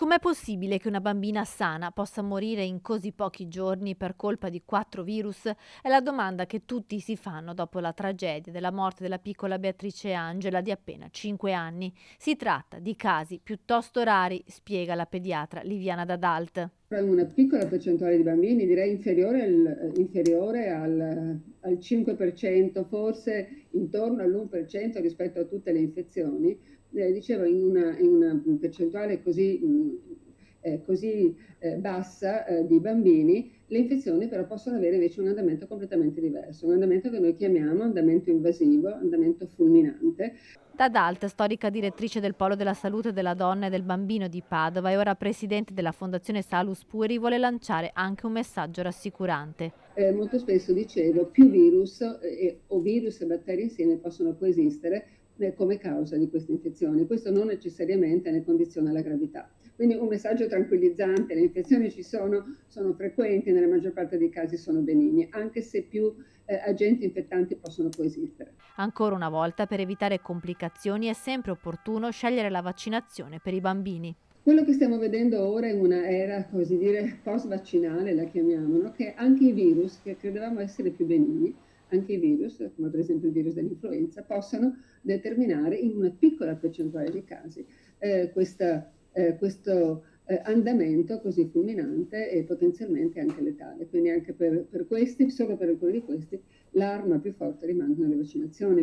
Com'è possibile che una bambina sana possa morire in così pochi giorni per colpa di 4 virus? È la domanda che tutti si fanno dopo la tragedia della morte della piccola Beatrice Angela di appena 5 anni. Si tratta di casi piuttosto rari, spiega la pediatra Liviana Dadalt. Una piccola percentuale di bambini, direi inferiore al 5%, forse intorno all'1% rispetto a tutte le infezioni. Dicevo, in una percentuale così bassa di bambini, le infezioni però possono avere invece un andamento completamente diverso, un andamento che noi chiamiamo andamento invasivo, andamento fulminante. Dadalt, storica direttrice del Polo della Salute della Donna e del Bambino di Padova e ora presidente della Fondazione Salus Puri, vuole lanciare anche un messaggio rassicurante. Molto spesso dicevo, più virus o virus e batteri insieme possono coesistere come causa di queste infezioni. Questo non necessariamente ne condiziona la gravità. Quindi un messaggio tranquillizzante: le infezioni ci sono frequenti, nella maggior parte dei casi sono benigni, anche se più agenti infettanti possono coesistere. Ancora una volta, per evitare complicazioni è sempre opportuno scegliere la vaccinazione per i bambini. Quello che stiamo vedendo ora è una era, così dire, post-vaccinale, la chiamiamo, no? Che anche i virus, che credevamo essere più benigni, anche i virus, come per esempio il virus dell'influenza, possano determinare in una piccola percentuale di casi questo andamento così fulminante e potenzialmente anche letale. Quindi anche per questi, solo per alcuni di questi, l'arma più forte rimangono le vaccinazioni.